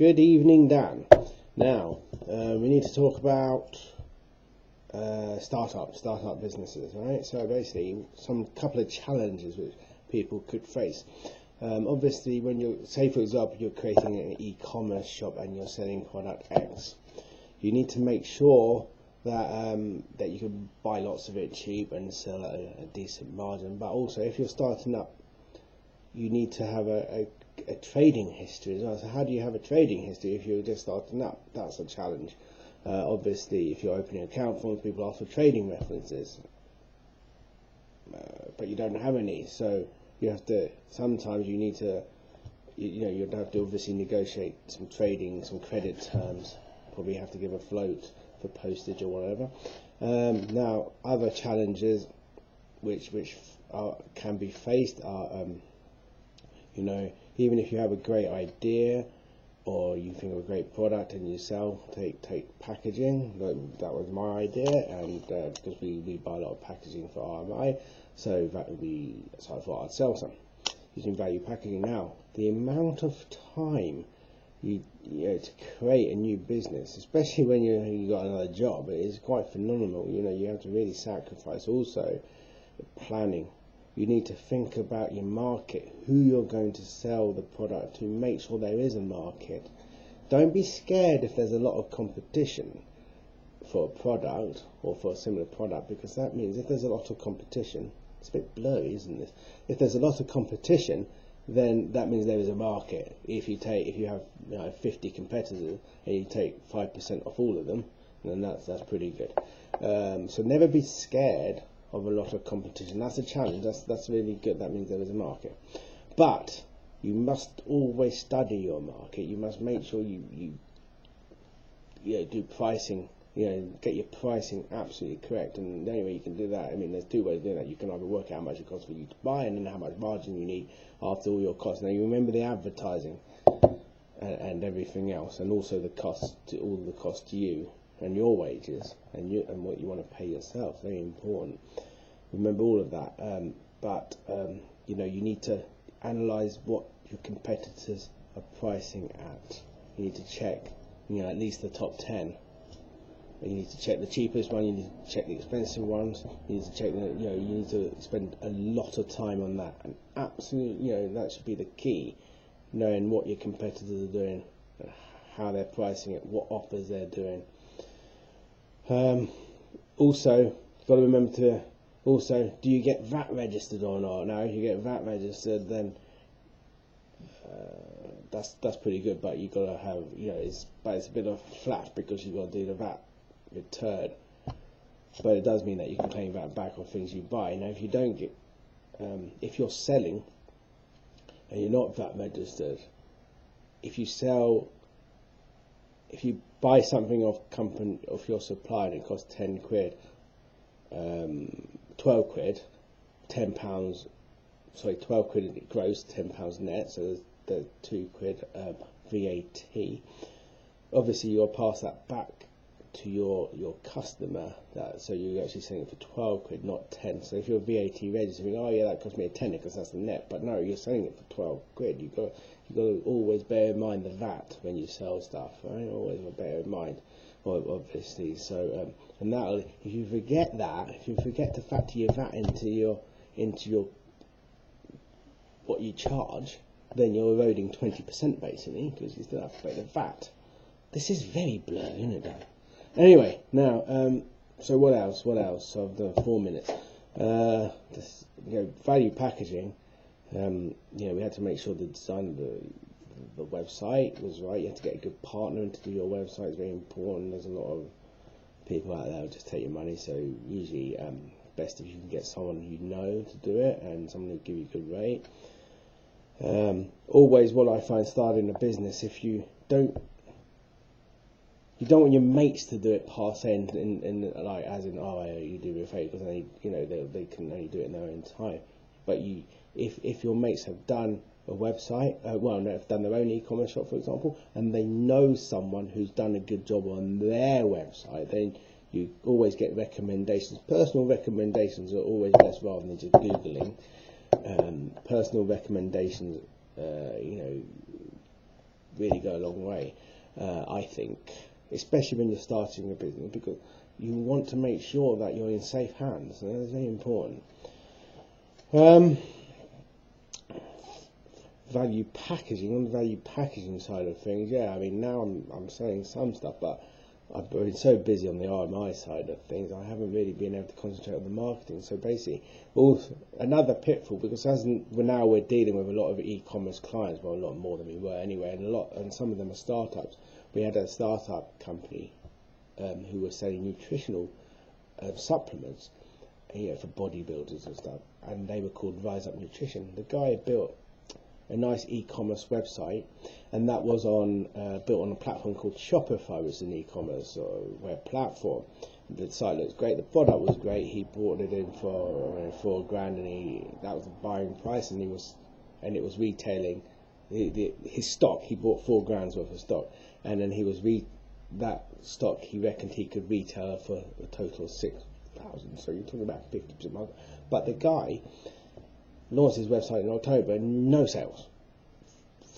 Good evening, Dan. Now, we need to talk about startup businesses, right? So basically, some couple of challenges which people could face. Obviously, when you're, say for example, you're creating an e-commerce shop and you're selling product X, you need to make sure that that you can buy lots of it cheap and sell at a decent margin. But also, if you're starting up, you need to have a trading history as well. So how do you have a trading history if you're just starting up? That's a challenge. Obviously, if you're opening account forms, people ask for trading references, but you don't have any. So you have to. Sometimes you need to. You'd have to obviously negotiate some trading, some credit terms. Probably have to give a float for postage or whatever. Now, other challenges which can be faced are even if you have a great idea or you think of a great product and you sell, take packaging. That was my idea, and because we buy a lot of packaging for RMI, so I thought I'd sell some using value packaging. Now, the amount of time you to create a new business, especially when you got another job, it is quite phenomenal. You have to really sacrifice also planning. You need to think about your market, who you're going to sell the product to, make sure there is a market. Don't be scared if there's a lot of competition for a product or for a similar product, because that means if there's a lot of competition, it's a bit blurry, isn't it? If there's a lot of competition, then that means there is a market. If you have 50 competitors and you take 5% off all of them, then that's pretty good. So never be scared of a lot of competition. That's a challenge. That's really good. That means there is a market. But you must always study your market. You must make sure you do pricing. Get your pricing absolutely correct. And the only way you can do that, there's two ways of doing that. You can either work out how much it costs for you to buy, and then how much margin you need after all your costs. Now, you remember the advertising and everything else, and also all the cost to you and your wages and what you want to pay yourself. Very important. Remember all of that. But you need to analyze what your competitors are pricing at. You need to check, at least the top 10. You need to check the cheapest one. You need to check the expensive ones. You need to check you need to spend a lot of time on that. And absolutely, that should be the key. Knowing what your competitors are doing, how they're pricing it, what offers they're doing. Also, got to remember to do you get VAT registered or not? Now, if you get VAT registered, then that's pretty good. But you got to have it's a bit of flat because you got to do the VAT return. But it does mean that you can claim VAT back on things you buy. Now, if you don't get, if you're selling and you're not VAT registered, if you buy something off your supplier and it costs 10 quid, 12 quid, £10, 12 quid gross, £10 net, so there's 2 quid VAT. Obviously, you'll pass that back to your customer, so you're actually selling it for 12 quid, not 10. So if you're VAT registered, you think, oh yeah, that cost me a tenner because that's the net. But no, you're selling it for 12 quid. You've got to always bear in mind the VAT when you sell stuff, right? Always bear in mind, obviously. So and that, if you forget to factor your VAT into your what you charge, then you're eroding 20% basically, because you still have to pay the VAT. This is very blurry, isn't it? Anyway, now, so what else? So I've done 4 minutes. Value packaging. We had to make sure the design of the website was right. You have to get a good partner to do your website. It's very important. There's a lot of people out there who just take your money. So usually, best if you can get someone you know to do it and someone who will give you a good rate. Always, what I find starting a business, if you don't want your mates to do it per se, and like as in, you do me a favour, because they can only do it in their own time. But if your mates have done a website, have done their own e-commerce shop, for example, and they know someone who's done a good job on their website, then you always get recommendations. Personal recommendations are always best rather than just Googling. Personal recommendations, really go a long way, I think, especially when you're starting a business, because you want to make sure that you're in safe hands. And that's very important. Value packaging, on the value packaging side of things, yeah, I mean, now I'm selling some stuff, but I've been so busy on the RMI side of things, I haven't really been able to concentrate on the marketing. So basically, also another pitfall, because we're dealing with a lot of e-commerce clients, well, a lot more than we were anyway, and some of them are startups. We had a startup company who were selling nutritional supplements, for bodybuilders and stuff, and they were called Rise Up Nutrition. The guy built a nice e-commerce website, and that was built on a platform called Shopify, which is an e-commerce web platform. The site looks great, the product was great. He bought it in for $4,000, and that was the buying price, and it was retailing his stock. He bought $4,000 worth of stock, and then that stock he reckoned he could retail for a total of $6,000. So you're talking about 50% margin. But the guy launched his website in October, no sales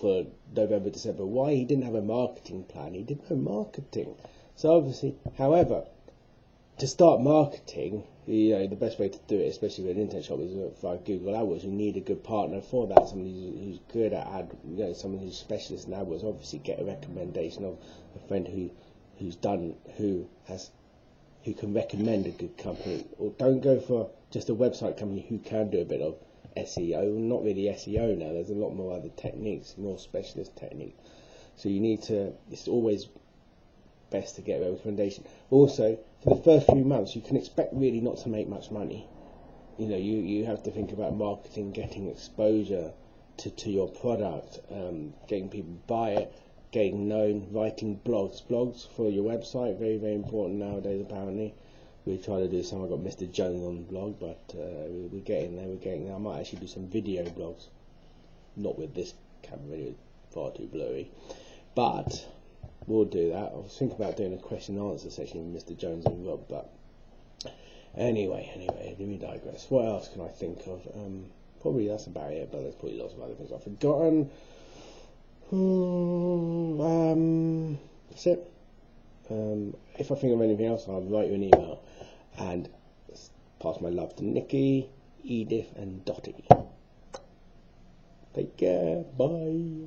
for November, December. Why? He didn't have a marketing plan. He did no marketing. So obviously, however, to start marketing, the best way to do it, especially with an internet shop, is via Google AdWords. You need a good partner for that, somebody who's good at someone who's specialist in AdWords. Obviously, get a recommendation of a friend who can recommend a good company, or don't go for just a website company who can do a bit of SEO. Not really SEO now, there's a lot more other techniques, more specialist techniques. So it's always best to get a recommendation. Also, for the first few months, you can expect really not to make much money. You have to think about marketing, getting exposure to your product, getting people to buy it, getting known, writing blogs for your website, very, very important nowadays apparently. We try to do some. I got Mr. Jones on the blog, but we're getting there. I might actually do some video blogs, not with this camera, video, far too blurry, but we'll do that. I was thinking about doing a question and answer session with Mr. Jones and Rob, but anyway, let me digress. What else can I think of? Probably that's about it, but there's probably lots of other things I've forgotten. That's it. If I think of anything else, I'll write you an email, and pass my love to Nikki, Edith and Dottie. Take care, bye.